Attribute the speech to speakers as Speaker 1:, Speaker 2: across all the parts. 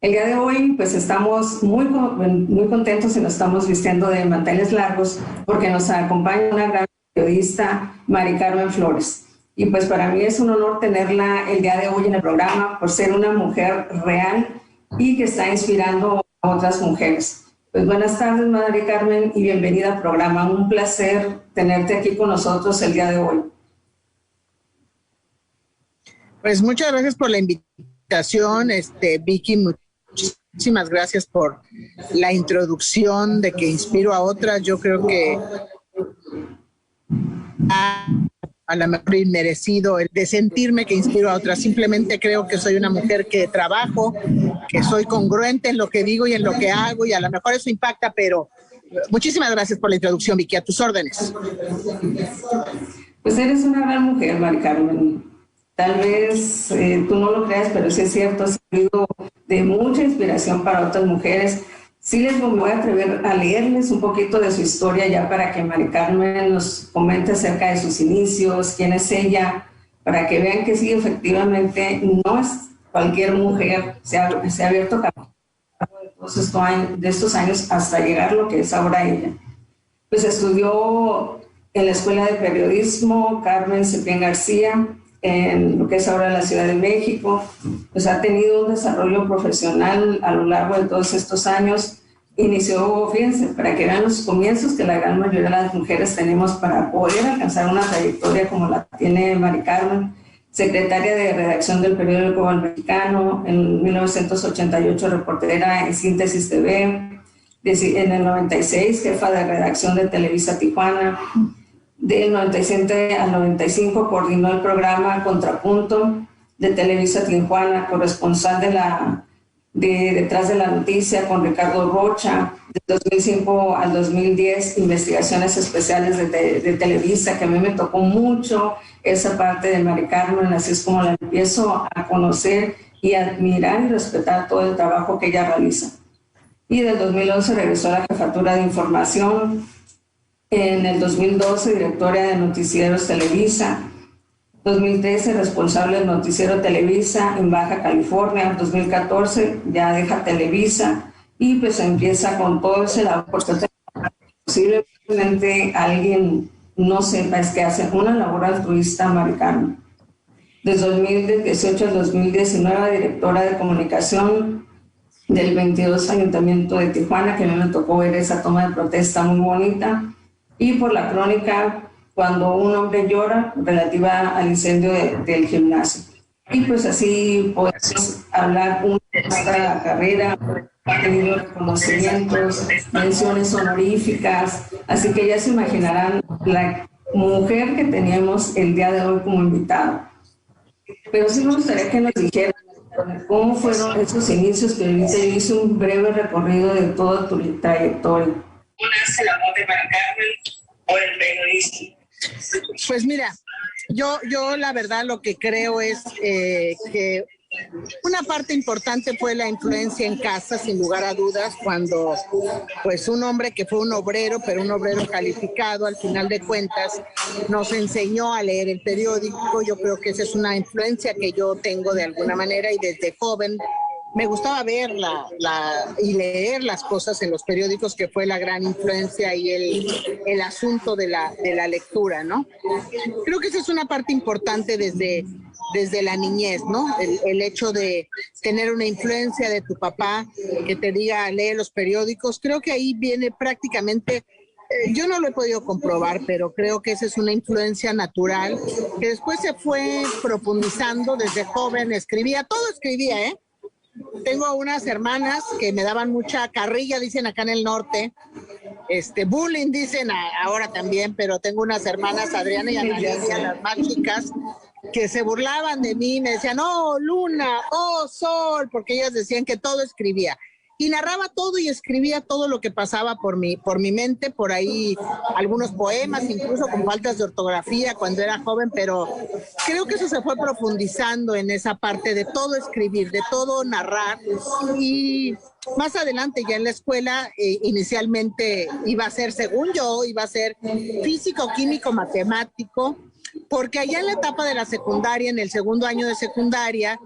Speaker 1: El día de hoy, pues estamos muy contentos y nos estamos vistiendo de manteles largos porque nos acompaña una gran periodista, Mari Carmen Flores. Y pues para mí es un honor tenerla el día de hoy en el programa por ser una mujer real y que está inspirando a otras mujeres. Pues buenas tardes, Mari Carmen, y bienvenida al programa. Un placer tenerte aquí con nosotros el día de hoy.
Speaker 2: Pues muchas gracias por la invitación, Vicky. Muchísimas gracias por la introducción de que inspiro a otras. Yo creo que a lo mejor inmerecido el de sentirme que inspiro a otras. Simplemente creo que soy una mujer que trabajo, que soy congruente en lo que digo y en lo que hago, y a lo mejor eso impacta, pero muchísimas gracias por la introducción, Vicky. A tus órdenes.
Speaker 1: Pues eres una gran mujer, Mari Carmen. Tal vez tú no lo creas, pero sí es cierto, ha sido de mucha inspiración para otras mujeres. Sí les voy a atrever a leerles un poquito de su historia ya para que Mari Carmen nos comente acerca de sus inicios, quién es ella, para que vean que sí, efectivamente, no es cualquier mujer, se ha abierto camino de estos años hasta llegar a lo que es ahora ella. Pues estudió en la Escuela de Periodismo Carmen Septién García, en lo que es ahora la Ciudad de México. Pues ha tenido un desarrollo profesional a lo largo de todos estos años. Inició, fíjense, para que vean los comienzos que la gran mayoría de las mujeres tenemos para poder alcanzar una trayectoria como la tiene Mari Carmen, secretaria de redacción del periódico El Mexicano, en 1988 reportera en Síntesis TV, en el 96 jefa de redacción de Televisa Tijuana. Del 97 al 95 coordinó el programa Contrapunto de Televisa Tijuana, corresponsal de Detrás de la Noticia con Ricardo Rocha. Del 2005 al 2010, investigaciones especiales de Televisa, que a mí me tocó mucho esa parte de Mari Carmen, así es como la empiezo a conocer y admirar y respetar todo el trabajo que ella realiza. Y del 2011 regresó a la jefatura de información. En el 2012, directora de Noticieros Televisa. 2013, responsable del Noticiero Televisa en Baja California. 2014, ya deja Televisa y pues empieza con todo ese labor. Posiblemente alguien no sepa, es que hace una labor altruista, Mari Carmen. Desde 2018 al 2019, directora de comunicación del 22 Ayuntamiento de Tijuana, que a mí me tocó ver esa toma de protesta muy bonita. Y por la crónica Cuando un hombre llora, relativa al incendio del gimnasio. Y pues así podemos hablar una de nuestra carrera, ha tenido reconocimientos, menciones honoríficas, así que ya se imaginarán la mujer que teníamos el día de hoy como invitada. Pero sí me gustaría que nos dijeran cómo fueron esos inicios, que ahorita yo hice un breve recorrido de toda tu trayectoria. ¿Nace el amor de Mari Carmen o el periodismo?
Speaker 2: Pues mira, yo la verdad lo que creo es que una parte importante fue la influencia en casa, sin lugar a dudas, cuando pues un hombre que fue un obrero, pero un obrero calificado, al final de cuentas, nos enseñó a leer el periódico. Yo creo que esa es una influencia que yo tengo de alguna manera, y desde joven me gustaba ver y leer las cosas en los periódicos, que fue la gran influencia y el asunto de la lectura, ¿no? Creo que esa es una parte importante desde la niñez, ¿no? El hecho de tener una influencia de tu papá que te diga lee los periódicos. Creo que ahí viene prácticamente, yo no lo he podido comprobar, pero creo que esa es una influencia natural que después se fue profundizando. Desde joven todo escribía, ¿eh? Tengo unas hermanas que me daban mucha carrilla, dicen acá en el norte, bullying dicen ahora también, pero tengo unas hermanas, Adriana y Analia, las más chicas, que se burlaban de mí, me decían, oh, luna, oh, sol, porque ellas decían que todo escribía. Y narraba todo y escribía todo lo que pasaba por mi mente, por ahí algunos poemas, incluso con faltas de ortografía cuando era joven, pero creo que eso se fue profundizando en esa parte de todo escribir, de todo narrar. Y más adelante ya en la escuela, inicialmente iba a ser, según yo, iba a ser físico, químico, matemático. porque allá en la etapa de la secundaria, en el segundo año de secundaria,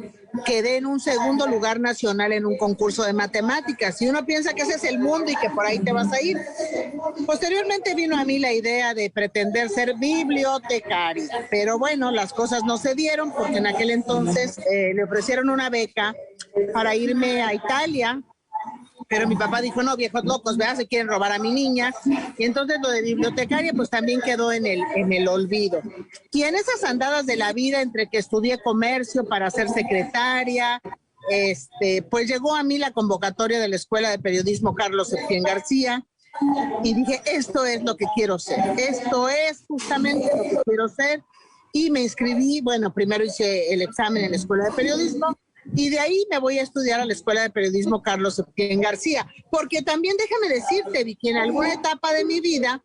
Speaker 2: quedé en un segundo lugar nacional en un concurso de matemáticas. Y uno piensa que ese es el mundo y que por ahí te vas a ir. Posteriormente vino a mí la idea de pretender ser bibliotecaria, pero bueno, las cosas no se dieron porque en aquel entonces le ofrecieron una beca para irme a Italia, pero mi papá dijo, no, viejos locos, vea, se quieren robar a mi niña. Y entonces lo de bibliotecaria pues también quedó en el olvido. Y en esas andadas de la vida, entre que estudié comercio para ser secretaria, pues llegó a mí la convocatoria de la Escuela de Periodismo Carlos Septién García, y dije, esto es lo que quiero ser, esto es justamente lo que quiero ser, y me inscribí. Bueno, primero hice el examen en la Escuela de Periodismo, y de ahí me voy a estudiar a la Escuela de Periodismo Carlos Septién García, porque también déjame decirte, Vicky, en alguna etapa de mi vida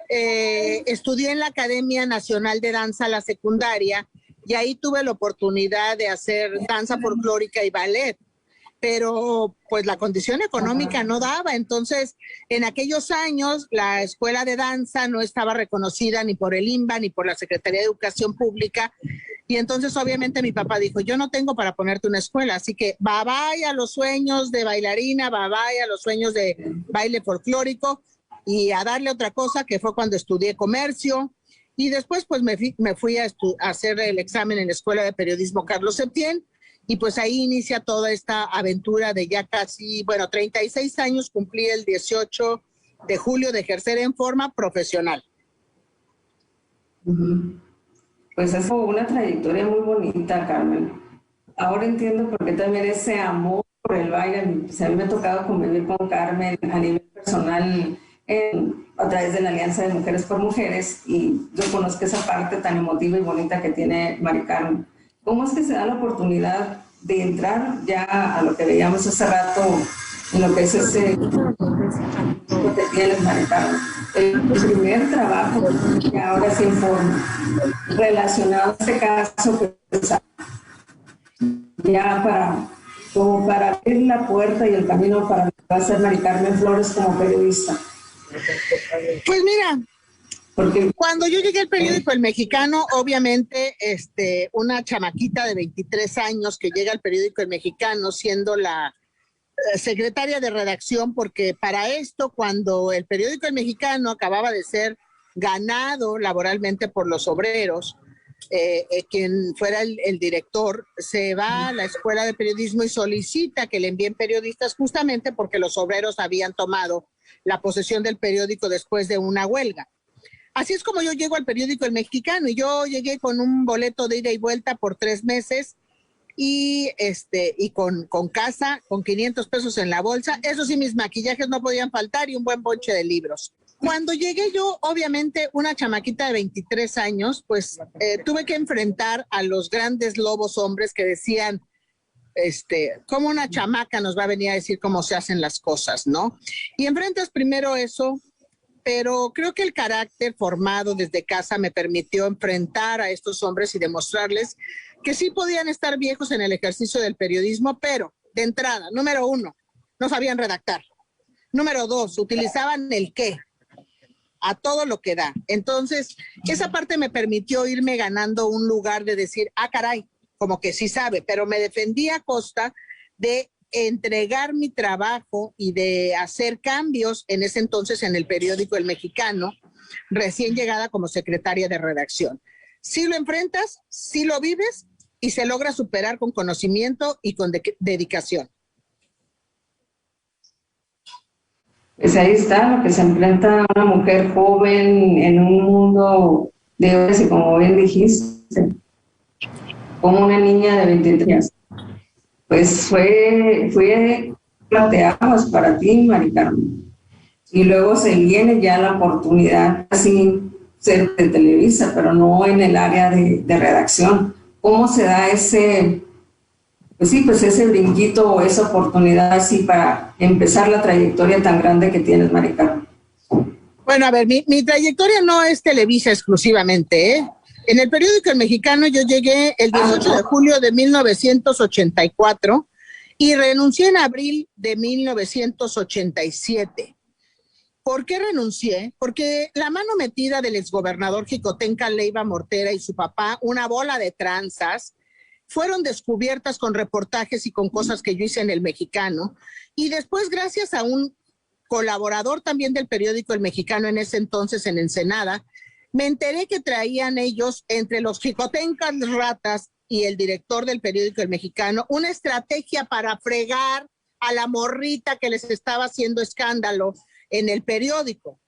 Speaker 2: estudié en la Academia Nacional de Danza, la secundaria, y ahí tuve la oportunidad de hacer danza folclórica y ballet, pero pues la condición económica no daba. Entonces, en aquellos años, la escuela de danza no estaba reconocida ni por el INBA ni por la Secretaría de Educación Pública, y entonces obviamente mi papá dijo, yo no tengo para ponerte una escuela, así que bye bye a los sueños de bailarina, bye bye a los sueños de baile folclórico, y a darle otra cosa, que fue cuando estudié comercio. Y después pues me fui a hacer el examen en la Escuela de Periodismo Carlos Septién, y pues ahí inicia toda esta aventura de ya casi, bueno, 36 años, cumplí el 18 de julio de ejercer en forma profesional.
Speaker 1: Pues es una trayectoria muy bonita, Carmen. Ahora entiendo por qué también ese amor por el baile. Pues a mí me ha tocado convivir con Carmen a nivel personal a través de la Alianza de Mujeres por Mujeres, y yo conozco esa parte tan emotiva y bonita que tiene Mari Carmen. ¿Cómo es que se da la oportunidad de entrar ya a lo que veíamos hace rato, en lo que es ese que tienes, Mari Carmen? El primer trabajo que ahora se informa relacionado a este caso, que ya como para abrir la puerta y el camino para lo que va a ser Mari Carmen Flores como periodista.
Speaker 2: Pues mira, porque cuando yo llegué al periódico El Mexicano, obviamente una chamaquita de 23 años que llega al periódico El Mexicano siendo la secretaria de redacción, porque para esto, cuando el periódico El Mexicano acababa de ser ganado laboralmente por los obreros, quien fuera el director se va a la Escuela de Periodismo y solicita que le envíen periodistas, justamente porque los obreros habían tomado la posesión del periódico después de una huelga. Así es como yo llego al periódico El Mexicano, y yo llegué con un boleto de ida y vuelta por 3 meses, y con casa, con 500 pesos en la bolsa. Eso sí, mis maquillajes no podían faltar y un buen bonche de libros. Cuando llegué yo, obviamente, una chamaquita de 23 años, pues tuve que enfrentar a los grandes lobos hombres que decían, ¿cómo una chamaca nos va a venir a decir cómo se hacen las cosas, no? Y enfrentas primero eso, pero creo que el carácter formado desde casa me permitió enfrentar a estos hombres y demostrarles que sí podían estar viejos en el ejercicio del periodismo, pero de entrada, número 1, no sabían redactar. Número 2, utilizaban el qué a todo lo que da. Entonces, esa parte me permitió irme ganando un lugar de decir, caray, como que sí sabe, pero me defendí a costa de entregar mi trabajo y de hacer cambios en ese entonces en el periódico El Mexicano, recién llegada como secretaria de redacción. Si lo enfrentas, si lo vives, y se logra superar con conocimiento y con dedicación.
Speaker 1: Pues ahí está lo que se enfrenta una mujer joven en un mundo de hombres, y como bien dijiste, como una niña de 23. Pues fue plateados para ti, Mari Carmen. Y luego se viene ya la oportunidad, así ser de Televisa, pero no en el área de redacción. ¿Cómo se da ese brinquito o esa oportunidad así para empezar la trayectoria tan grande que tienes, Mari Carmen?
Speaker 2: Bueno, a ver, mi trayectoria no es Televisa exclusivamente, ¿eh? En el periódico El Mexicano yo llegué el 18 de julio de 1984 y renuncié en abril de 1987. ¿Por qué renuncié? Porque la mano metida del exgobernador Jicotenca Leiva Mortera y su papá, una bola de tranzas, fueron descubiertas con reportajes y con cosas que yo hice en El Mexicano. Y después, gracias a un colaborador también del periódico El Mexicano en ese entonces en Ensenada, me enteré que traían ellos, entre los jicotencas ratas y el director del periódico El Mexicano, una estrategia para fregar a la morrita que les estaba haciendo escándalo en el periódico.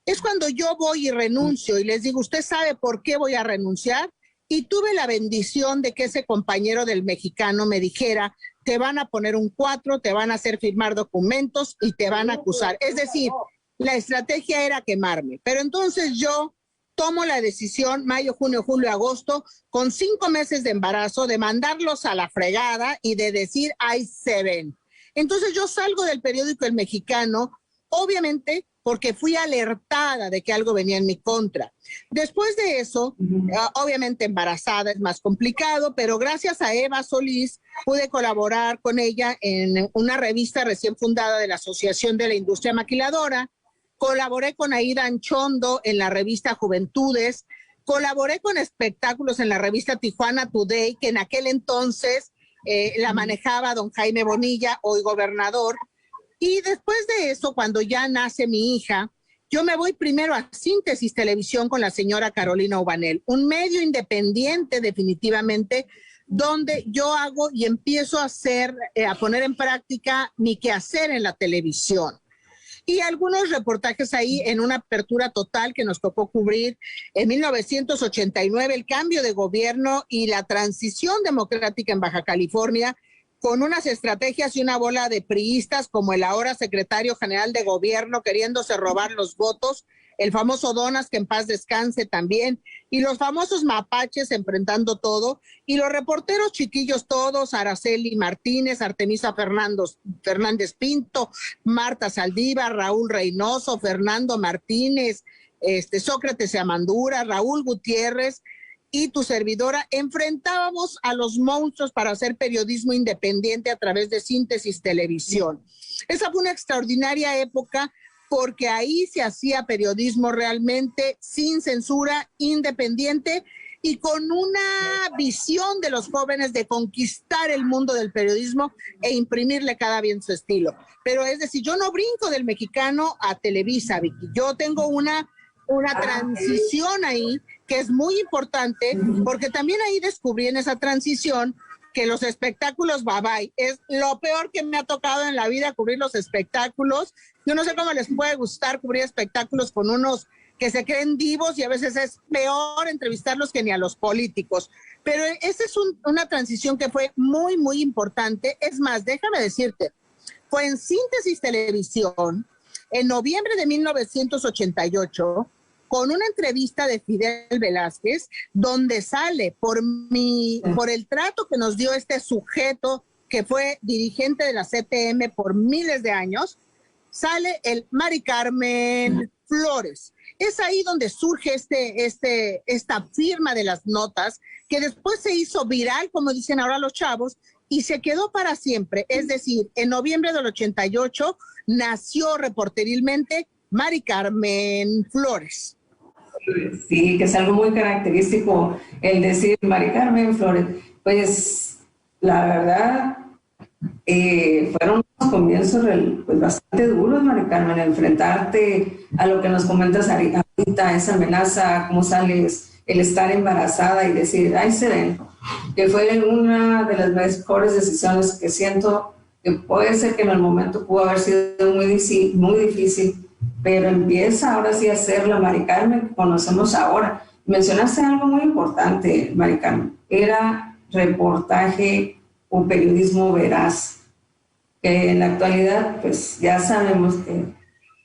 Speaker 2: Es cuando yo voy y renuncio y les digo, ¿usted sabe por qué voy a renunciar? Y tuve la bendición de que ese compañero del Mexicano me dijera, te van a poner un 4, te van a hacer firmar documentos y te van a acusar. Es decir, la estrategia era quemarme. Pero entonces yo tomo la decisión, mayo, junio, julio, agosto, con 5 meses de embarazo, de mandarlos a la fregada y de decir, ahí se ven. Entonces yo salgo del periódico El Mexicano, obviamente porque fui alertada de que algo venía en mi contra. Después de eso, obviamente embarazada es más complicado, pero gracias a Eva Solís pude colaborar con ella en una revista recién fundada de la Asociación de la Industria Maquiladora. Colaboré con Aida Anchondo en la revista Juventudes, colaboré con espectáculos en la revista Tijuana Today, que en aquel entonces la manejaba don Jaime Bonilla, hoy gobernador. Y después de eso, cuando ya nace mi hija, yo me voy primero a Síntesis Televisión con la señora Carolina Ubanel, un medio independiente definitivamente, donde yo hago y empiezo a hacer, a poner en práctica mi quehacer en la televisión. Y algunos reportajes ahí en una apertura total que nos tocó cubrir en 1989, el cambio de gobierno y la transición democrática en Baja California, con unas estrategias y una bola de priistas como el ahora secretario general de gobierno queriéndose robar los votos, el famoso Donas, que en paz descanse también, y los famosos mapaches enfrentando todo, y los reporteros chiquillos todos, Araceli Martínez, Artemisa Fernández Pinto, Marta Saldívar, Raúl Reynoso, Fernando Martínez, Sócrates Amandura, Raúl Gutiérrez, y tu servidora enfrentábamos a los monstruos para hacer periodismo independiente a través de Síntesis Televisión. Esa fue una extraordinaria época porque ahí se hacía periodismo realmente sin censura, independiente y con una visión de los jóvenes de conquistar el mundo del periodismo e imprimirle cada bien su estilo. Pero es decir, yo no brinco del Mexicano a Televisa, Vicky. Yo tengo una transición ahí que es muy importante, porque también ahí descubrí en esa transición que los espectáculos, bye bye, es lo peor que me ha tocado en la vida, cubrir los espectáculos. Yo no sé cómo les puede gustar cubrir espectáculos con unos que se creen divos y a veces es peor entrevistarlos que ni a los políticos. Pero esa es una transición que fue muy, muy importante. Es más, déjame decirte, fue en Síntesis Televisión, en noviembre de 1988, con una entrevista de Fidel Velázquez, donde sale por el trato que nos dio este sujeto que fue dirigente de la CTM por miles de años, sale el Mari Carmen Flores. Es ahí donde surge esta firma de las notas, que después se hizo viral, como dicen ahora los chavos, y se quedó para siempre. Es decir, en noviembre del 88 nació reporterilmente Mari Carmen Flores.
Speaker 1: Sí, que es algo muy característico el decir Mari Carmen Flores. Pues la verdad, fueron unos comienzos pues, bastante duros, Mari Carmen, enfrentarte a lo que nos comentas ahorita, esa amenaza, cómo sales, el estar embarazada y decir, ay, se ven, que fue una de las mejores decisiones que siento, que puede ser que en el momento pudo haber sido muy difícil, pero empieza ahora sí a ser la Mari Carmen que conocemos ahora. Mencionaste algo muy importante, Mari Carmen, era reportaje o periodismo veraz, que en la actualidad pues ya sabemos que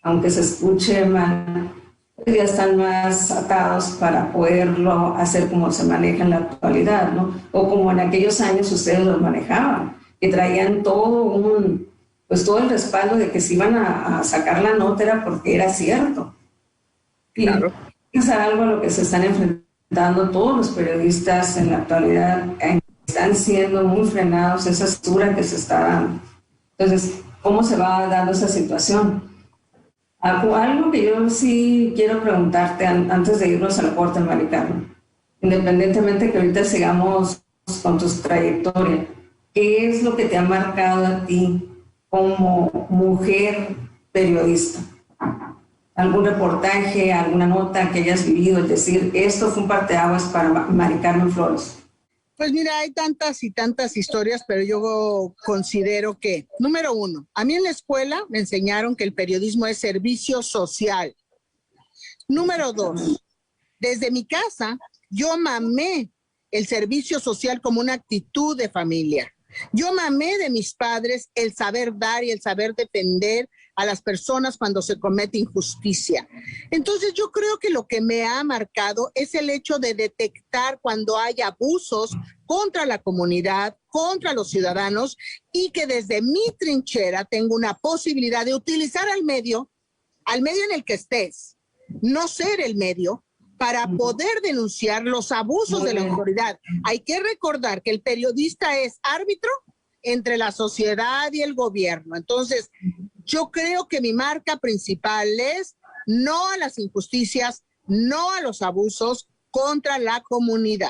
Speaker 1: aunque se escuche mal, pues, ya están más atados para poderlo hacer como se maneja en la actualidad, ¿no? O como en aquellos años ustedes lo manejaban, que traían todo el respaldo de que se iban a sacar la nota era porque era cierto. Y claro. Es algo a lo que se están enfrentando todos los periodistas en la actualidad, están siendo muy frenados, esa estructura que se está dando. Entonces, ¿cómo se va dando esa situación? Algo que yo sí quiero preguntarte antes de irnos al corte, Mari Carmen, independientemente que ahorita sigamos con tu trayectoria, ¿qué es lo que te ha marcado a ti como mujer periodista? ¿Algún reportaje, alguna nota que hayas vivido? Es decir, esto fue un parteaguas para Mari Carmen Flores.
Speaker 2: Pues mira, hay tantas y tantas historias, pero yo considero que, número uno, a mí en la escuela me enseñaron que el periodismo es servicio social. Número dos, desde mi casa yo mamé el servicio social como una actitud de familia. Yo mamé de mis padres el saber dar y el saber defender a las personas cuando se comete injusticia. Entonces yo creo que lo que me ha marcado es el hecho de detectar cuando hay abusos contra la comunidad, contra los ciudadanos, y que desde mi trinchera tengo una posibilidad de utilizar al medio en el que estés, no ser el medio, para poder denunciar los abusos de la autoridad. Hay que recordar que el periodista es árbitro entre la sociedad y el gobierno. Entonces, yo creo que mi marca principal es no a las injusticias, no a los abusos contra la comunidad.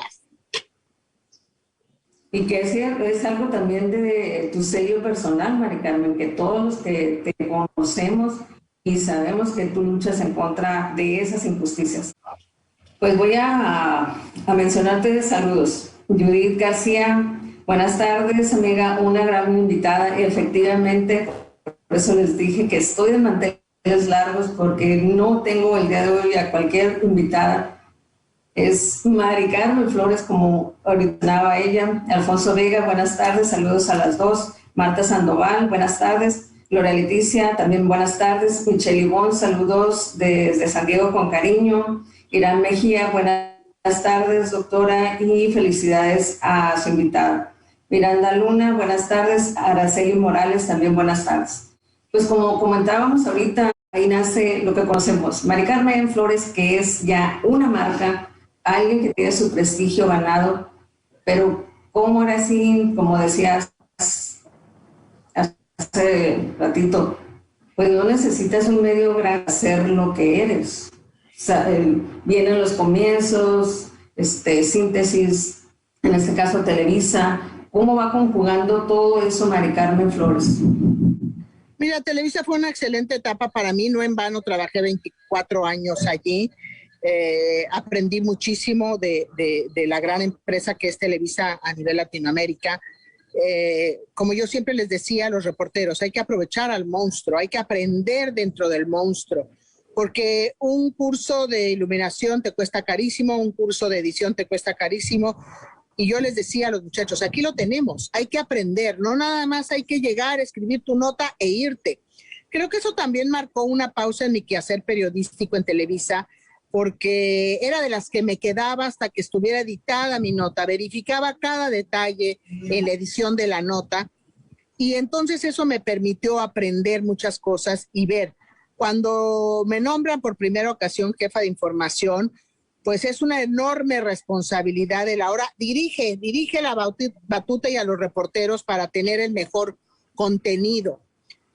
Speaker 1: Y que es algo también de tu sello personal, Mari Carmen, que todos los que te conocemos y sabemos que tú luchas en contra de esas injusticias. Pues voy a mencionarte saludos. Judith García, buenas tardes, amiga, una gran invitada. Efectivamente, por eso les dije que estoy de manteles largos porque no tengo el día de hoy a cualquier invitada. Es Mari Carmen Flores, como originaba ella. Alfonso Vega, buenas tardes, saludos a las dos. Marta Sandoval, buenas tardes. Gloria Leticia, también buenas tardes. Michelle Ivonne, saludos desde San Diego con cariño. Irán Mejía, buenas tardes, doctora, y felicidades a su invitada. Miranda Luna, buenas tardes. Araceli Morales, también buenas tardes. Pues como comentábamos ahorita, ahí nace lo que conocemos. Mari Carmen Flores, que es ya una marca, alguien que tiene su prestigio ganado, pero ¿cómo era así? Como decías hace ratito, pues no necesitas un medio para hacer lo que eres. O sea, vienen los comienzos, síntesis, en este caso Televisa. ¿Cómo va conjugando todo eso Mari Carmen Flores?
Speaker 2: Mira, Televisa fue una excelente etapa para mí, no en vano trabajé 24 años allí. Aprendí muchísimo de la gran empresa que es Televisa a nivel Latinoamérica. Como yo siempre les decía a los reporteros, hay que aprovechar al monstruo, hay que aprender dentro del monstruo, porque un curso de iluminación te cuesta carísimo, un curso de edición te cuesta carísimo, y yo les decía a los muchachos, aquí lo tenemos, hay que aprender, no nada más hay que llegar, escribir tu nota e irte. Creo que eso también marcó una pausa en mi quehacer periodístico en Televisa, porque era de las que me quedaba hasta que estuviera editada mi nota, verificaba cada detalle en la edición de la nota, y entonces eso me permitió aprender muchas cosas y ver. Cuando me nombran por primera ocasión jefa de información, pues es una enorme responsabilidad el ahora dirige la batuta y a los reporteros para tener el mejor contenido.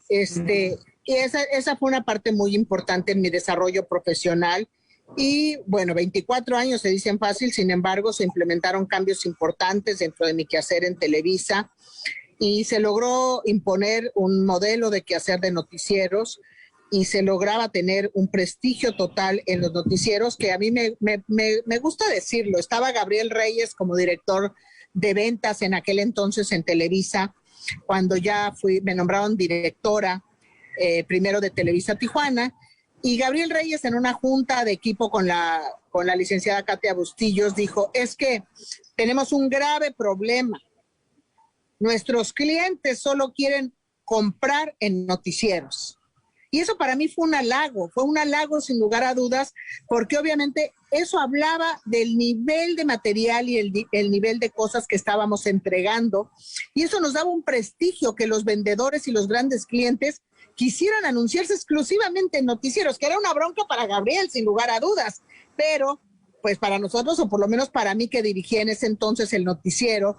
Speaker 2: Y esa fue una parte muy importante en mi desarrollo profesional. Y bueno, 24 años se dicen fácil, sin embargo, se implementaron cambios importantes dentro de mi quehacer en Televisa y se logró imponer un modelo de quehacer de noticieros y se lograba tener un prestigio total en los noticieros que a mí me gusta decirlo. Estaba Gabriel Reyes como director de ventas en aquel entonces en Televisa, cuando ya me nombraron directora primero de Televisa Tijuana, y Gabriel Reyes en una junta de equipo con la licenciada Katia Bustillos dijo, es que tenemos un grave problema. Nuestros clientes solo quieren comprar en noticieros. Y eso para mí fue un halago sin lugar a dudas, porque obviamente eso hablaba del nivel de material y el nivel de cosas que estábamos entregando, y eso nos daba un prestigio que los vendedores y los grandes clientes quisieran anunciarse exclusivamente en noticieros, que era una bronca para Gabriel, sin lugar a dudas, pero pues para nosotros, o por lo menos para mí que dirigía en ese entonces el noticiero,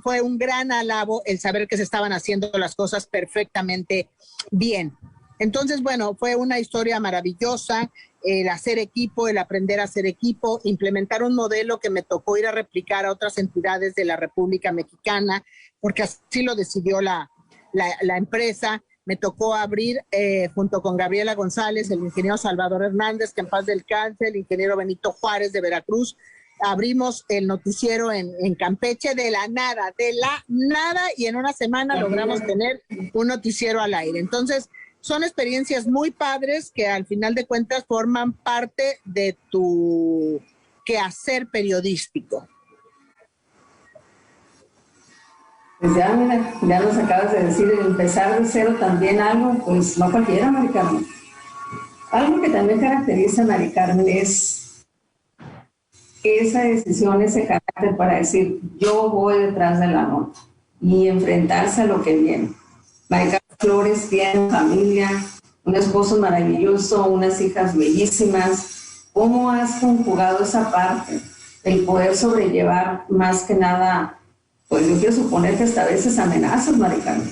Speaker 2: fue un gran halago el saber que se estaban haciendo las cosas perfectamente bien. Entonces, bueno, fue una historia maravillosa, el hacer equipo, el aprender a hacer equipo, implementar un modelo que me tocó ir a replicar a otras entidades de la República Mexicana, porque así lo decidió la empresa. Me tocó abrir junto con Gabriela González, el ingeniero Salvador Hernández, que en paz descanse, el ingeniero Benito Juárez de Veracruz. Abrimos el noticiero en Campeche de la nada, y en una semana logramos tener un noticiero al aire. Entonces, son experiencias muy padres que al final de cuentas forman parte de tu quehacer periodístico.
Speaker 1: Pues ya, mira, ya nos acabas de decir, empezar de cero también algo, pues no cualquiera, Mari Carmen. Algo que también caracteriza a Mari Carmen es esa decisión, ese carácter para decir, yo voy detrás de la nota y enfrentarse a lo que viene. Mari Carmen Flores tiene familia, un esposo maravilloso, unas hijas bellísimas. ¿Cómo has conjugado esa parte? El poder sobrellevar más que nada, pues yo quiero suponer que hasta a veces amenazas, Mari Carmen,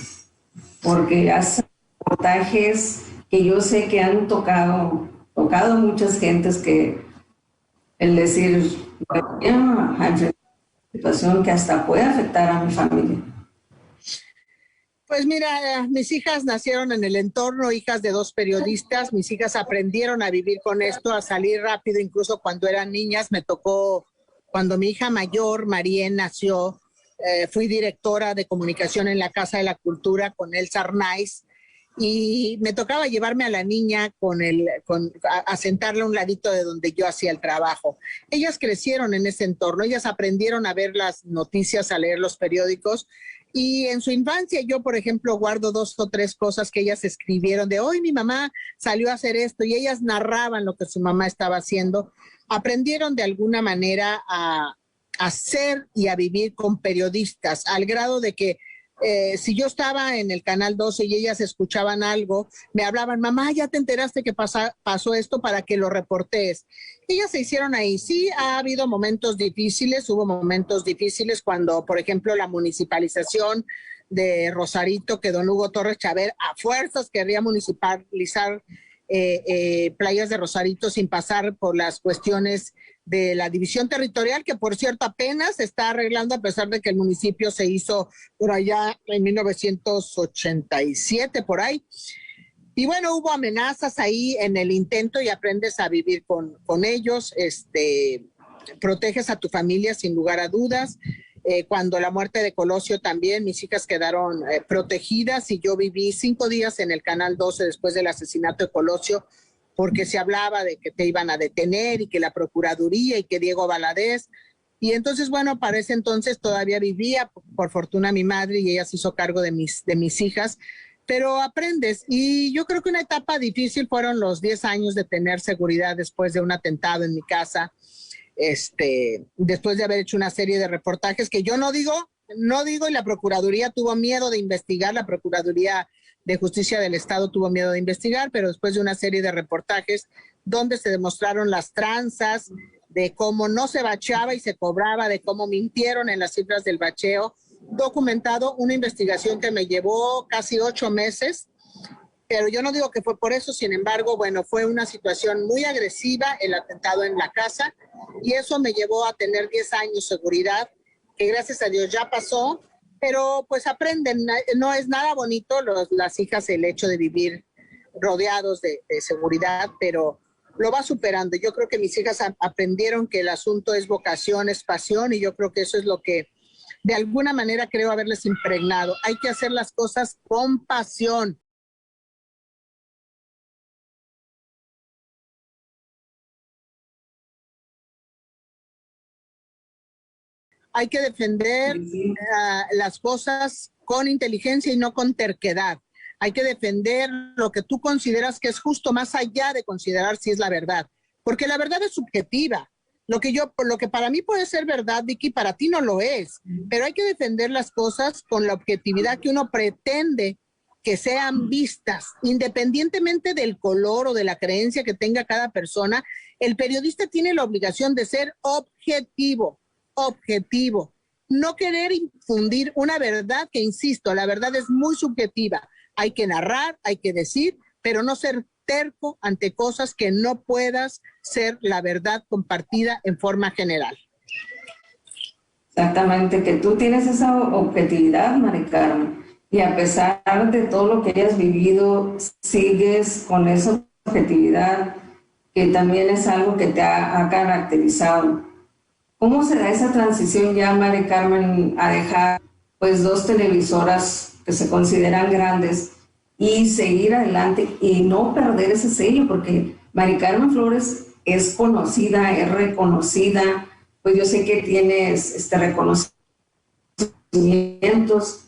Speaker 1: porque haces reportajes que yo sé que han tocado a muchas gentes, que el decir, voy a enfrentar una situación que hasta puede afectar a mi familia.
Speaker 2: Pues mira, mis hijas nacieron en el entorno, hijas de 2 periodistas. Mis hijas aprendieron a vivir con esto, a salir rápido, incluso cuando eran niñas. Me tocó, cuando mi hija mayor, Marien, nació, fui directora de comunicación en la Casa de la Cultura con Elsa Arnaiz, y me tocaba llevarme a la niña a sentarla a un ladito de donde yo hacía el trabajo. Ellas crecieron en ese entorno, ellas aprendieron a ver las noticias, a leer los periódicos. Y en su infancia yo, por ejemplo, guardo 2 o 3 cosas que ellas escribieron de hoy mi mamá salió a hacer esto, y ellas narraban lo que su mamá estaba haciendo. Aprendieron de alguna manera a hacer y a vivir con periodistas, al grado de que si yo estaba en el Canal 12 y ellas escuchaban algo, me hablaban, mamá, ¿ya te enteraste que pasó esto para que lo reportes? Ellas se hicieron ahí. Sí, ha habido momentos difíciles, hubo momentos difíciles cuando, por ejemplo, la municipalización de Rosarito, que don Hugo Torres Chávez a fuerzas querría municipalizar playas de Rosarito sin pasar por las cuestiones de la división territorial, que por cierto apenas se está arreglando, a pesar de que el municipio se hizo por allá en 1987, por ahí. Y bueno, hubo amenazas ahí en el intento, y aprendes a vivir con ellos, proteges a tu familia sin lugar a dudas. Cuando la muerte de Colosio también, mis hijas quedaron protegidas, y yo viví 5 días en el Canal 12 después del asesinato de Colosio, porque se hablaba de que te iban a detener y que la Procuraduría y que Diego Valadez. Y entonces, bueno, para ese entonces todavía vivía, por fortuna, mi madre, y ella se hizo cargo de mis hijas, pero aprendes. Y yo creo que una etapa difícil fueron los 10 años de tener seguridad después de un atentado en mi casa, después de haber hecho una serie de reportajes que yo no digo, y la Procuraduría tuvo miedo de investigar, la Procuraduría de Justicia del Estado tuvo miedo de investigar, pero después de una serie de reportajes donde se demostraron las tranzas, de cómo no se bacheaba y se cobraba, de cómo mintieron en las cifras del bacheo, documentado, una investigación que me llevó casi 8 meses, pero yo no digo que fue por eso. Sin embargo, bueno, fue una situación muy agresiva el atentado en la casa, y eso me llevó a tener 10 años seguridad, que gracias a Dios ya pasó, pero pues aprenden, no es nada bonito las hijas el hecho de vivir rodeados de seguridad, pero lo va superando. Yo creo que mis hijas aprendieron que el asunto es vocación, es pasión, y yo creo que eso es lo que de alguna manera creo haberles impregnado. Hay que hacer las cosas con pasión. Hay que defender las cosas con inteligencia y no con terquedad. Hay que defender lo que tú consideras que es justo, más allá de considerar si es la verdad, porque la verdad es subjetiva. Lo que para mí puede ser verdad, Vicky, para ti no lo es, pero hay que defender las cosas con la objetividad que uno pretende que sean vistas, independientemente del color o de la creencia que tenga cada persona. El periodista tiene la obligación de ser objetivo, no querer infundir una verdad que, insisto, la verdad es muy subjetiva. Hay que narrar, hay que decir, pero no ser terco ante cosas que no puedas ser la verdad compartida en forma general.
Speaker 1: Exactamente, que tú tienes esa objetividad, Mari Carmen, y a pesar de todo lo que hayas vivido, sigues con esa objetividad, que también es algo que te ha caracterizado. ¿Cómo se da esa transición ya, Mari Carmen, a dejar pues 2 televisoras que se consideran grandes y seguir adelante y no perder ese sello? Porque Mari Carmen Flores es conocida, es reconocida, pues yo sé que tienes reconocimientos.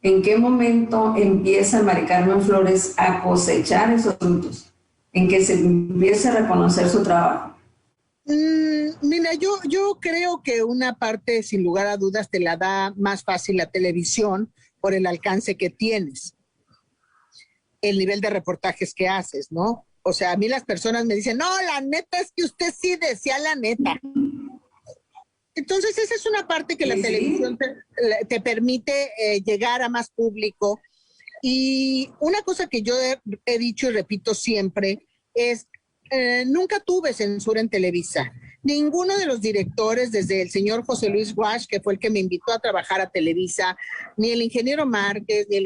Speaker 1: ¿En qué momento empieza Mari Carmen Flores a cosechar esos frutos? ¿En que se empiece a reconocer su trabajo?
Speaker 2: Mira, yo creo que una parte, sin lugar a dudas, te la da más fácil la televisión por el alcance que tienes, el nivel de reportajes que haces, ¿no? O sea, a mí las personas me dicen, no, la neta es que usted sí decía la neta. Entonces, esa es una parte que la televisión te permite llegar a más público. Y una cosa que yo he dicho y repito siempre es, nunca tuve censura en Televisa. Ninguno de los directores, desde el señor José Luis Wash, que fue el que me invitó a trabajar a Televisa, ni el ingeniero Márquez, ni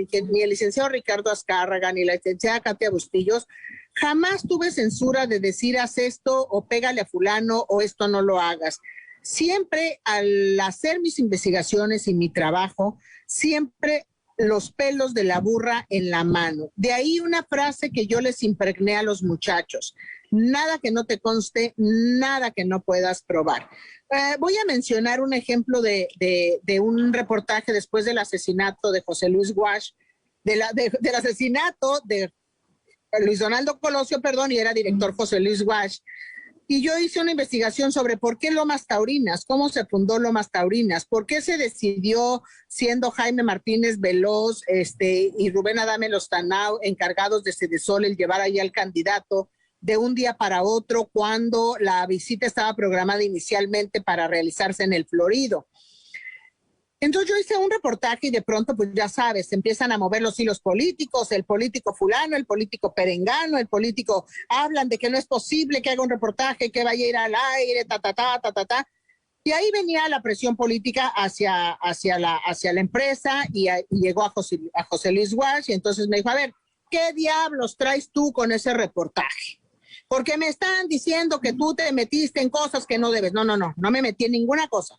Speaker 2: el licenciado Ricardo Azcárraga, ni la licenciada Katia Bustillos, jamás tuve censura de decir haz esto o pégale a fulano o esto no lo hagas. Siempre al hacer mis investigaciones y mi trabajo, siempre los pelos de la burra en la mano. De ahí una frase que yo les impregné a los muchachos: nada que no te conste, nada que no puedas probar. Voy a mencionar un ejemplo de un reportaje después del asesinato de José Luis Wash, del asesinato de Luis Donaldo Colosio, perdón, y era director José Luis Wash. Y yo hice una investigación sobre por qué Lomas Taurinas, cómo se fundó Lomas Taurinas, por qué se decidió, siendo Jaime Martínez Veloz y Rubén Adame Lostanao encargados de Sedesol, el llevar ahí al candidato de un día para otro, cuando la visita estaba programada inicialmente para realizarse en el Florido. Entonces yo hice un reportaje y de pronto, pues ya sabes, se empiezan a mover los hilos políticos, el político fulano, el político perengano, el político, hablan de que no es posible que haga un reportaje, que vaya a ir al aire, Y ahí venía la presión política hacia la empresa y llegó a José Luis Wash, y entonces me dijo, a ver, ¿qué diablos traes tú con ese reportaje? Porque me están diciendo que tú te metiste en cosas que no debes. No me metí en ninguna cosa.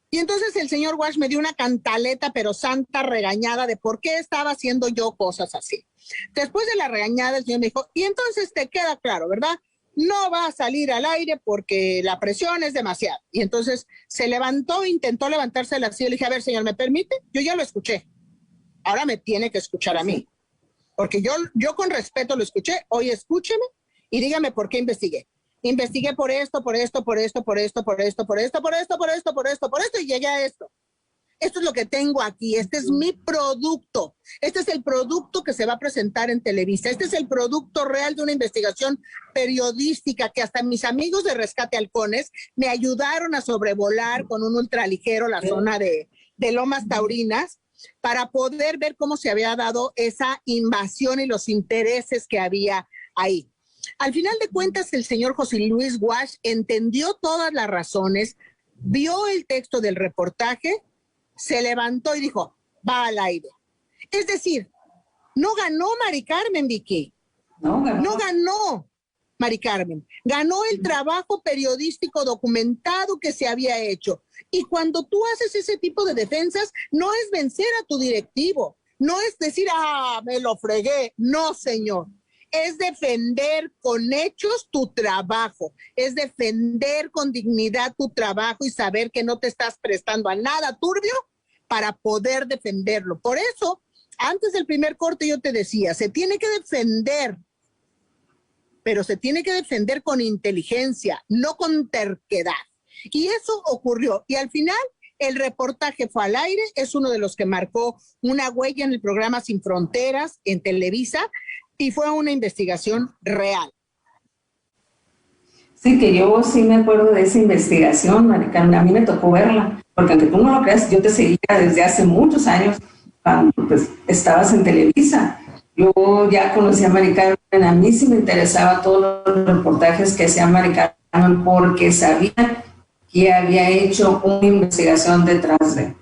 Speaker 2: Y entonces el señor Wash me dio una cantaleta, pero santa regañada, de por qué estaba haciendo yo cosas así. Después de la regañada, el señor me dijo, y entonces te queda claro, ¿verdad? No va a salir al aire porque la presión es demasiada. Y entonces se levantó, intentó levantarse de la silla. Le dije, a ver, señor, ¿me permite? Yo ya lo escuché. Ahora me tiene que escuchar a mí. Porque yo con respeto lo escuché. Hoy escúcheme y dígame por qué investigué. Investigué por esto, y llegué a esto. Esto es lo que tengo aquí, este es mi producto, este es el producto que se va a presentar en Televisa, este es el producto real de una investigación periodística que hasta mis amigos de Rescate Halcones me ayudaron a sobrevolar con un ultraligero la zona de Lomas Taurinas para poder ver cómo se había dado esa invasión y los intereses que había ahí. Al final de cuentas, el señor José Luis Wash entendió todas las razones, vio el texto del reportaje, se levantó y dijo, va al aire. Es decir, no ganó Mari Carmen, Vicky. No ganó Mari Carmen. Ganó el trabajo periodístico documentado que se había hecho. Y cuando tú haces ese tipo de defensas, no es vencer a tu directivo, no es decir, me lo fregué. No, señor. Es defender con hechos tu trabajo, es defender con dignidad tu trabajo y saber que no te estás prestando a nada turbio para poder defenderlo. Por eso, antes del primer corte yo te decía, se tiene que defender, pero se tiene que defender con inteligencia, no con terquedad. Y eso ocurrió. Y al final, el reportaje fue al aire, es uno de los que marcó una huella en el programa Sin Fronteras en Televisa, y fue una investigación real.
Speaker 1: Sí, que yo sí me acuerdo de esa investigación, Mari Carmen, a mí me tocó verla, porque aunque tú no lo creas, yo te seguía desde hace muchos años, cuando pues, estabas en Televisa, Yo ya conocí a Mari Carmen, a mí sí me interesaba todos los reportajes que hacía Mari Carmen porque sabía que había hecho una investigación detrás de,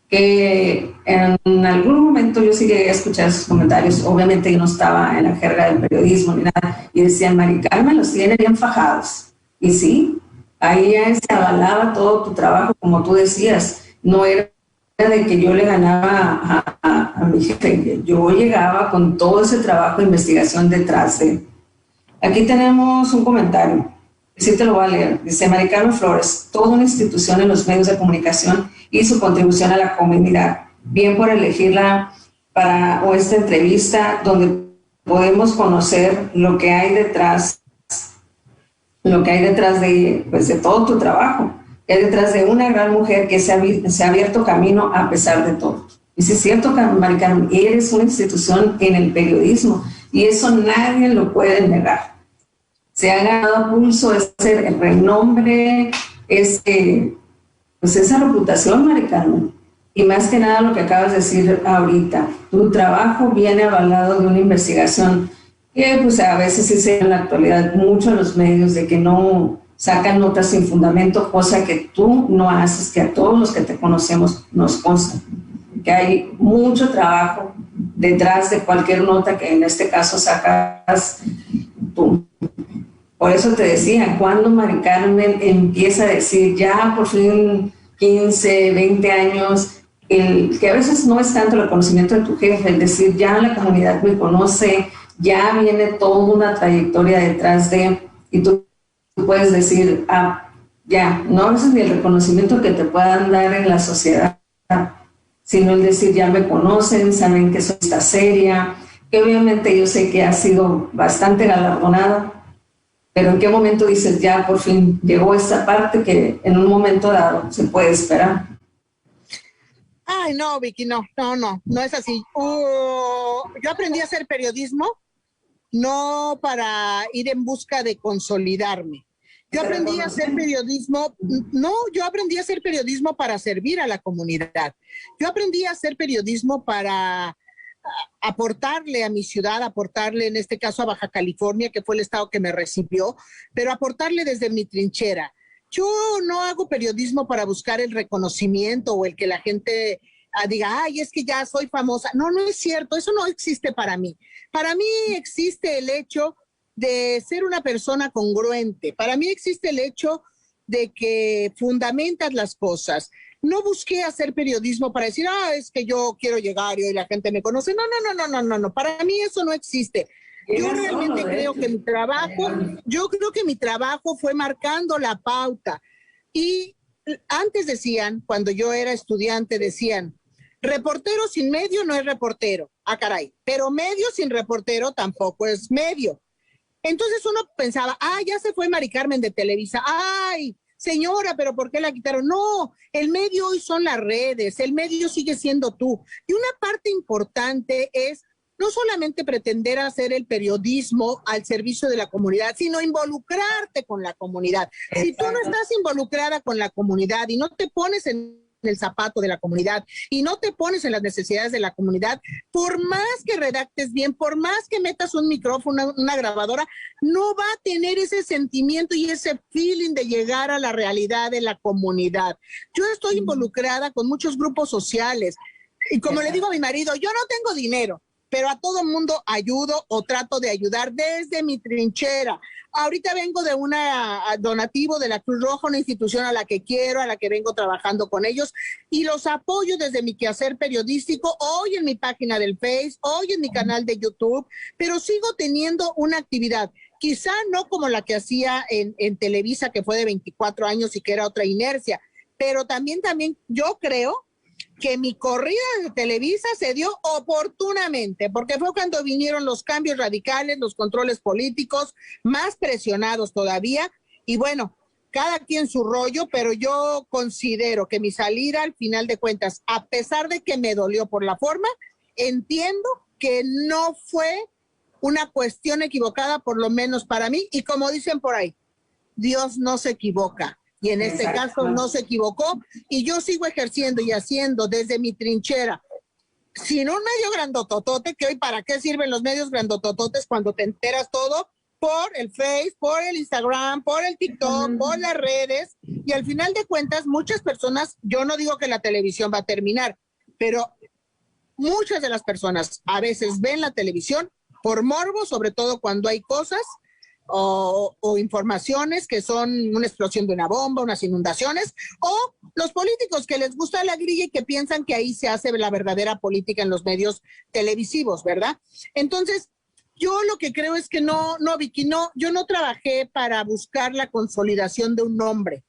Speaker 1: que en algún momento yo sí llegué a escuchar sus comentarios, obviamente yo no estaba en la jerga del periodismo ni nada, y decían, Mari Carmen los tiene bien fajados, y sí, ahí ya se avalaba todo tu trabajo, como tú decías, no era de que yo le ganaba a mi jefe, yo llegaba con todo ese trabajo de investigación detrás de. Aquí tenemos un comentario, sí te lo voy a leer. Dice Mari Carmen Flores, toda una institución en los medios de comunicación y su contribución a la comunidad. Bien por elegirla para esta entrevista donde podemos conocer lo que hay detrás de, pues, de todo tu trabajo, que hay detrás de una gran mujer que se ha abierto camino a pesar de todo. Y si es cierto, Mari Carmen, eres una institución en el periodismo y eso nadie lo puede negar. Se ha ganado pulso ese renombre, pues esa reputación, Mari Carmen. Y más que nada lo que acabas de decir ahorita, tu trabajo viene avalado de una investigación que pues a veces sí se ve en la actualidad mucho en los medios de que no sacan notas sin fundamento, cosa que tú no haces, que a todos los que te conocemos nos consta, que hay mucho trabajo detrás de cualquier nota que en este caso sacas tú. Por eso te decía, cuando Mari Carmen empieza a decir ya por fin 15, 20 años, que a veces no es tanto el conocimiento de tu jefe, el decir ya la comunidad me conoce, ya viene toda una trayectoria detrás de, y tú puedes decir, ya, no a veces ni el reconocimiento que te puedan dar en la sociedad, sino el decir ya me conocen, saben que soy esta seria, que obviamente yo sé que ha sido bastante galardonada, pero ¿en qué momento dices ya por fin llegó esta parte que en un momento dado se puede esperar?
Speaker 2: Ay, no, Vicky, no es así. Yo aprendí a hacer periodismo no para ir en busca de consolidarme. Yo aprendí a hacer periodismo para servir a la comunidad. Yo aprendí a hacer periodismo para aportarle a mi ciudad, aportarle en este caso a Baja California, que fue el estado que me recibió, pero aportarle desde mi trinchera. Yo no hago periodismo para buscar el reconocimiento o el que la gente diga, ay, es que ya soy famosa. No, no es cierto, eso no existe para mí. Para mí existe el hecho de ser una persona congruente. Para mí existe el hecho de que fundamentas las cosas. No busqué hacer periodismo para decir, es que yo quiero llegar y hoy la gente me conoce. No. Para mí eso no existe. Yo realmente creo que mi trabajo fue marcando la pauta. Y antes decían, cuando yo era estudiante, decían, reportero sin medio no es reportero. Ah, caray. Pero medio sin reportero tampoco es medio. Entonces uno pensaba, ya se fue Mari Carmen de Televisa. Ay, señora, pero ¿por qué la quitaron? No, el medio hoy son las redes, el medio sigue siendo tú. Y una parte importante es no solamente pretender hacer el periodismo al servicio de la comunidad, sino involucrarte con la comunidad. Si tú no estás involucrada con la comunidad y no te pones en el zapato de la comunidad y no te pones en las necesidades de la comunidad, por más que redactes bien, por más que metas un micrófono, una grabadora, no va a tener ese sentimiento y ese feeling de llegar a la realidad de la comunidad. Yo estoy involucrada con muchos grupos sociales y como le digo a mi marido, yo no tengo dinero, pero a todo mundo ayudo o trato de ayudar desde mi trinchera. Ahorita vengo de un donativo de la Cruz Roja, una institución a la que quiero, a la que vengo trabajando con ellos, y los apoyo desde mi quehacer periodístico, hoy en mi página del Face, hoy en mi canal de YouTube, pero sigo teniendo una actividad, quizá no como la que hacía en Televisa, que fue de 24 años y que era otra inercia, pero también yo creo que mi corrida de Televisa se dio oportunamente, porque fue cuando vinieron los cambios radicales, los controles políticos, más presionados todavía, y bueno, cada quien su rollo, pero yo considero que mi salida, al final de cuentas, a pesar de que me dolió por la forma, entiendo que no fue una cuestión equivocada, por lo menos para mí, y como dicen por ahí, Dios no se equivoca. Y en este caso no se equivocó y yo sigo ejerciendo y haciendo desde mi trinchera sin un medio grandototote, que hoy para qué sirven los medios grandotototes cuando te enteras todo por el Face, por el Instagram, por el TikTok, por las redes, y al final de cuentas muchas personas, yo no digo que la televisión va a terminar, pero muchas de las personas a veces ven la televisión por morbo, sobre todo cuando hay cosas o informaciones que son una explosión de una bomba, unas inundaciones, o los políticos que les gusta la grilla y que piensan que ahí se hace la verdadera política en los medios televisivos, ¿verdad? Entonces, yo lo que creo es que no, Vicky, no, yo no trabajé para buscar la consolidación de un nombre.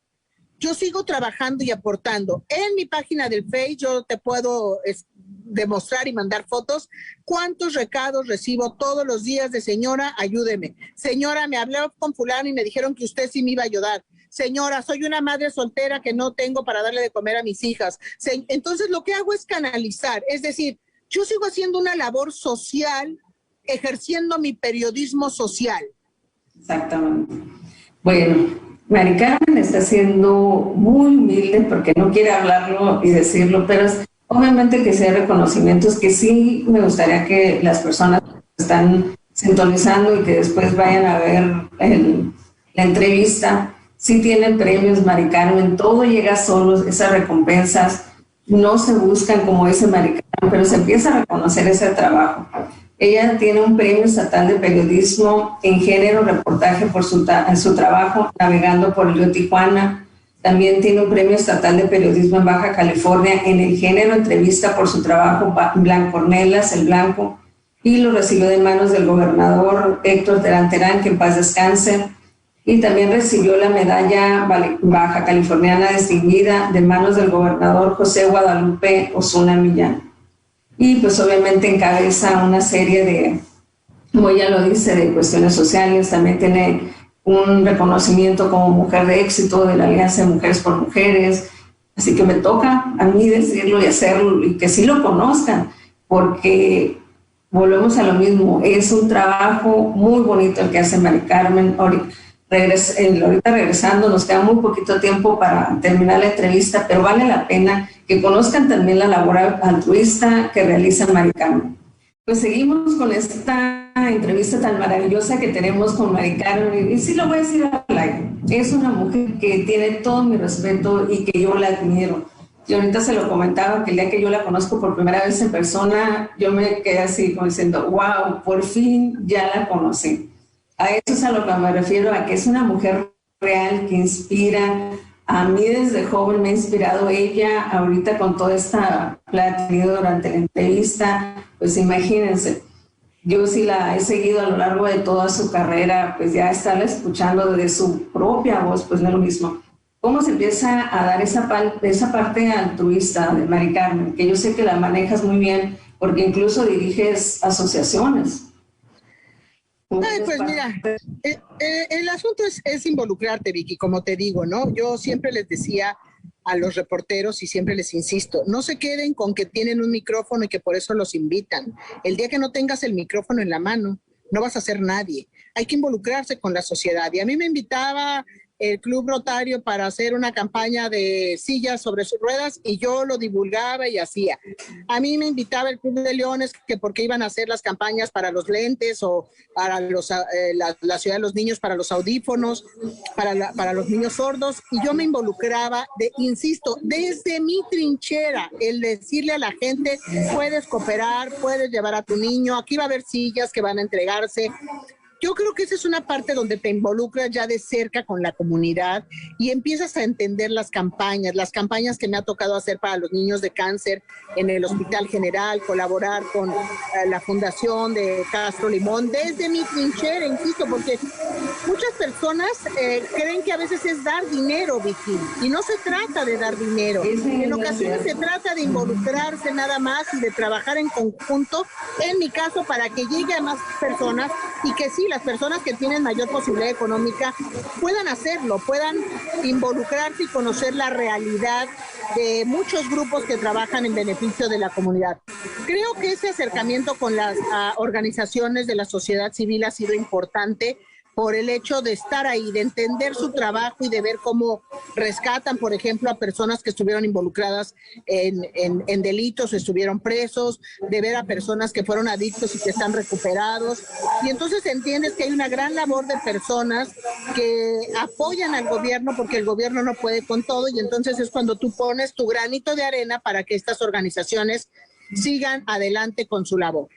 Speaker 2: Yo sigo trabajando y aportando. En mi página del Face yo te puedo demostrar y mandar fotos cuántos recados recibo todos los días de señora, ayúdeme. Señora, me hablé con fulano y me dijeron que usted sí me iba a ayudar. Señora, soy una madre soltera que no tengo para darle de comer a mis hijas. Entonces lo que hago es canalizar, es decir, yo sigo haciendo una labor social, ejerciendo mi periodismo social.
Speaker 1: Exactamente. Bueno, Mari Carmen está siendo muy humilde porque no quiere hablarlo y decirlo, pero obviamente que sea reconocimientos que sí me gustaría que las personas que están sintonizando y que después vayan a ver la entrevista, sí tienen premios, Mari Carmen, todo llega solo, esas recompensas no se buscan como dice Mari Carmen, pero se empieza a reconocer ese trabajo. Ella tiene un premio estatal de periodismo en género, reportaje por su trabajo navegando por el río Tijuana. También tiene un premio estatal de periodismo en Baja California en el género entrevista por su trabajo Blancornelas, el Blanco, y lo recibió de manos del gobernador Héctor Terán Terán, que en paz descanse. Y también recibió la medalla baja californiana distinguida de manos del gobernador José Guadalupe Osuna Millán. Y pues obviamente encabeza una serie de, como ella lo dice, de cuestiones sociales. También tiene un reconocimiento como mujer de éxito de la Alianza de Mujeres por Mujeres. Así que me toca a mí decirlo y hacerlo y que sí lo conozcan, porque volvemos a lo mismo, es un trabajo muy bonito el que hace Mari Carmen. Ahorita regresando, nos queda muy poquito tiempo para terminar la entrevista, pero vale la pena que conozcan también la labor altruista que realiza Mari Carmen. Pues seguimos con esta entrevista tan maravillosa que tenemos con Mari Carmen, y sí lo voy a decir al aire, es una mujer que tiene todo mi respeto y que yo la admiro. Y ahorita se lo comentaba que el día que yo la conozco por primera vez en persona, yo me quedé así como diciendo, wow, por fin ya la conocí. A eso es a lo que me refiero, a que es una mujer real que inspira. A mí desde joven me ha inspirado ella, ahorita con toda esta plática durante la entrevista, pues imagínense, yo sí la he seguido a lo largo de toda su carrera, pues ya estarla escuchando desde su propia voz, pues no es lo mismo. ¿Cómo se empieza a dar esa parte altruista de Mari Carmen? Que yo sé que la manejas muy bien, porque incluso diriges asociaciones.
Speaker 2: Ay, pues mira, el asunto es involucrarte, Vicky, como te digo, ¿no? Yo siempre les decía a los reporteros y siempre les insisto, no se queden con que tienen un micrófono y que por eso los invitan. El día que no tengas el micrófono en la mano, no vas a ser nadie. Hay que involucrarse con la sociedad. Y a mí me invitaba el Club Rotario para hacer una campaña de sillas sobre sus ruedas y yo lo divulgaba y hacía. A mí me invitaba el Club de Leones que porque iban a hacer las campañas para los lentes o para la ciudad de los niños, para los audífonos, para los niños sordos, y yo me involucraba, insisto, desde mi trinchera, el decirle a la gente, puedes cooperar, puedes llevar a tu niño, aquí va a haber sillas que van a entregarse. Yo creo que esa es una parte donde te involucras ya de cerca con la comunidad y empiezas a entender las campañas que me ha tocado hacer para los niños de cáncer en el Hospital General, colaborar con la Fundación de Castro Limón, desde mi trinchera, insisto, porque muchas personas creen que a veces es dar dinero, Vicky, y no se trata de dar dinero. En ocasiones se trata de involucrarse nada más y de trabajar en conjunto, en mi caso, para que llegue a más personas y que sí, las personas que tienen mayor posibilidad económica puedan hacerlo, puedan involucrarse y conocer la realidad de muchos grupos que trabajan en beneficio de la comunidad. Creo que ese acercamiento con las organizaciones de la sociedad civil ha sido importante por el hecho de estar ahí, de entender su trabajo y de ver cómo rescatan, por ejemplo, a personas que estuvieron involucradas en delitos, estuvieron presos, de ver a personas que fueron adictos y que están recuperados. Y entonces entiendes que hay una gran labor de personas que apoyan al gobierno porque el gobierno no puede con todo, y entonces es cuando tú pones tu granito de arena para que estas organizaciones sigan adelante con su labor.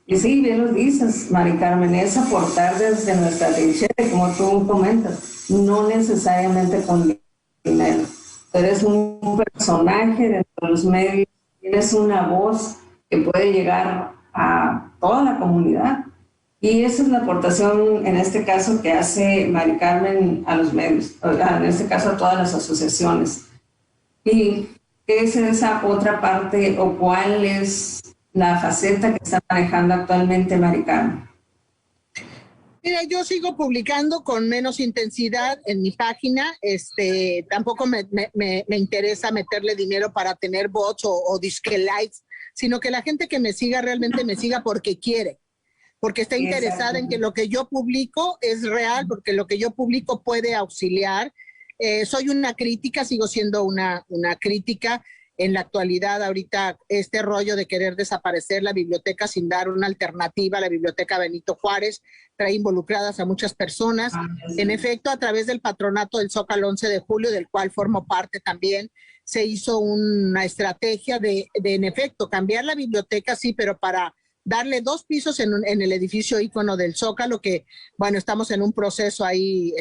Speaker 1: Y sí, bien lo dices, Mari Carmen, es aportar desde nuestra trinchera, como tú comentas, no necesariamente con dinero. Eres un personaje dentro de los medios, tienes una voz que puede llegar a toda la comunidad. Y esa es la aportación, en este caso, que hace Mari Carmen a los medios, en este caso a todas las asociaciones. ¿Y qué es esa otra parte o cuál es la faceta que está manejando actualmente Mari Carmen?
Speaker 2: Mira, yo sigo publicando con menos intensidad en mi página. Tampoco me interesa meterle dinero para tener bots o disque likes, sino que la gente que me siga realmente me siga porque quiere, porque está interesada en que lo que yo publico es real, porque lo que yo publico puede auxiliar. Soy una crítica, sigo siendo una crítica. En la actualidad, ahorita, este rollo de querer desaparecer la biblioteca sin dar una alternativa a la biblioteca Benito Juárez trae involucradas a muchas personas. En efecto, a través del patronato del Zócalo 11 de julio, del cual formo parte también, se hizo una estrategia de en efecto, cambiar la biblioteca, sí, pero para darle 2 pisos en el edificio ícono del Zócalo, que, bueno, estamos en un proceso ahí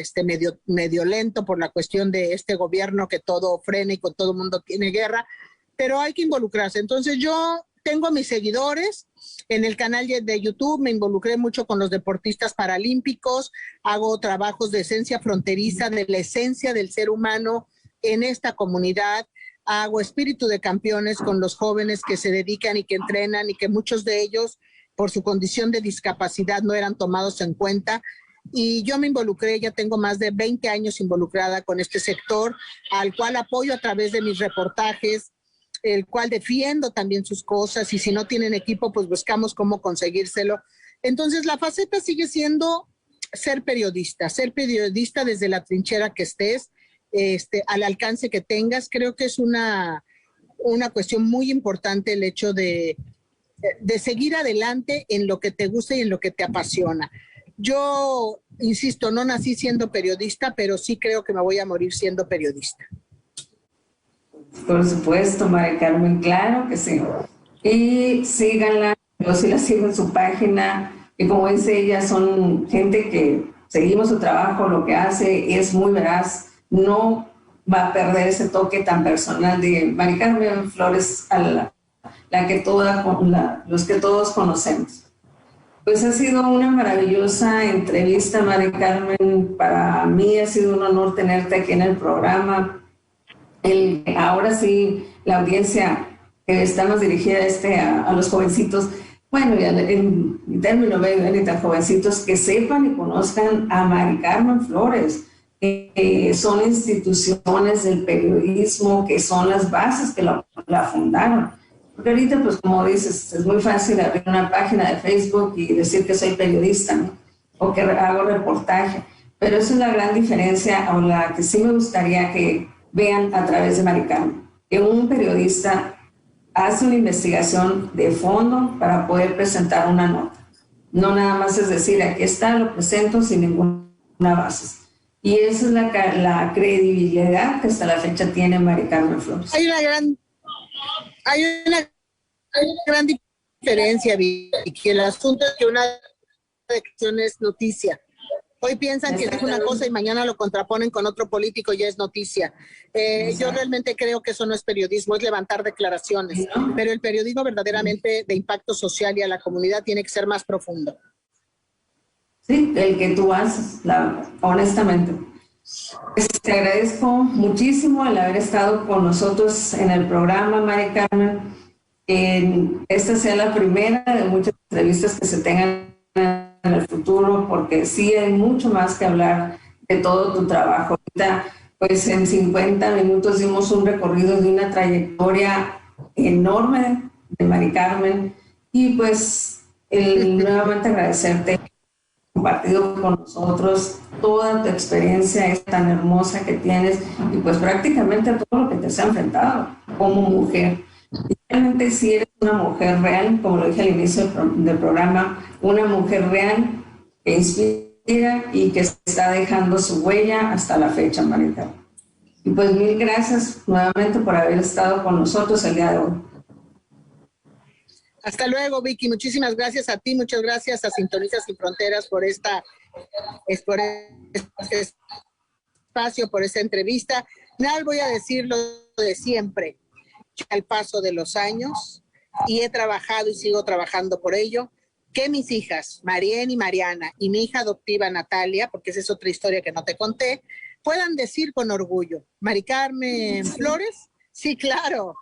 Speaker 2: medio lento por la cuestión de este gobierno que todo frena y con todo el mundo tiene guerra, pero hay que involucrarse. Entonces yo tengo mis seguidores en el canal de YouTube, me involucré mucho con los deportistas paralímpicos, hago trabajos de esencia fronteriza, de la esencia del ser humano en esta comunidad, hago espíritu de campeones con los jóvenes que se dedican y que entrenan y que muchos de ellos por su condición de discapacidad no eran tomados en cuenta. Y yo me involucré, ya tengo más de 20 años involucrada con este sector, al cual apoyo a través de mis reportajes, el cual defiendo también sus cosas, y si no tienen equipo, pues buscamos cómo conseguírselo. Entonces la faceta sigue siendo ser periodista desde la trinchera que estés, al alcance que tengas. Creo que es una cuestión muy importante el hecho de seguir adelante en lo que te gusta y en lo que te apasiona. Yo, insisto, no nací siendo periodista, pero sí creo que me voy a morir siendo periodista.
Speaker 1: Por supuesto, Mari Carmen, claro que sí. Y síganla, yo sí la sigo en su página, y como dice ella, son gente que seguimos su trabajo, lo que hace es muy veraz, no va a perder ese toque tan personal de Mari Carmen Flores, a los que todos conocemos. Pues ha sido una maravillosa entrevista, Mari Carmen. Para mí ha sido un honor tenerte aquí en el programa. Ahora sí, la audiencia que está más dirigida a los jovencitos, bueno, en término medio, ni tan jovencitos, que sepan y conozcan a Mari Carmen Flores. Son instituciones del periodismo que son las bases que la fundaron. Porque ahorita, pues como dices, es muy fácil abrir una página de Facebook y decir que soy periodista, ¿no? O que hago reportaje. Pero esa es la gran diferencia, o la que sí me gustaría que vean a través de Mari Carmen, que un periodista hace una investigación de fondo para poder presentar una nota. No nada más es decir, aquí está, lo presento sin ninguna base. Y esa es la credibilidad que hasta la fecha tiene Mari Carmen Flores.
Speaker 2: Hay una gran diferencia, Vicky. El asunto es que una elección es noticia. Hoy piensan que es una cosa y mañana lo contraponen con otro político y ya es noticia. Yo realmente creo que eso no es periodismo, es levantar declaraciones. Pero el periodismo verdaderamente de impacto social y a la comunidad tiene que ser más profundo.
Speaker 1: Sí, el que tú haces, honestamente. Te agradezco muchísimo el haber estado con nosotros en el programa, Mari Carmen. Esta sea la primera de muchas entrevistas que se tengan en el futuro, porque sí hay mucho más que hablar de todo tu trabajo. Ahorita, pues en 50 minutos dimos un recorrido de una trayectoria enorme de Mari Carmen, y pues nuevamente agradecerte compartido con nosotros toda tu experiencia es tan hermosa que tienes y pues prácticamente todo lo que te has enfrentado como mujer. Y realmente si eres una mujer real, como lo dije al inicio del programa, una mujer real que inspira y que está dejando su huella hasta la fecha, Marita. Y pues mil gracias nuevamente por haber estado con nosotros el día de hoy.
Speaker 2: Hasta luego, Vicky. Muchísimas gracias a ti, muchas gracias a Sintonizas Sin Fronteras por este espacio, por esta entrevista. Nada, voy a decir lo de siempre. Al paso de los años, y he trabajado y sigo trabajando por ello, que mis hijas, Marién y Mariana, y mi hija adoptiva Natalia, porque esa es otra historia que no te conté, puedan decir con orgullo, Mari Carmen Flores, sí, claro,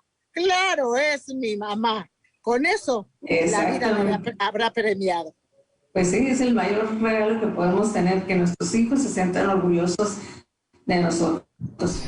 Speaker 2: es mi mamá. Con eso la vida me habrá premiado.
Speaker 1: Pues sí, es el mayor regalo que podemos tener, que nuestros hijos se sientan orgullosos de nosotros.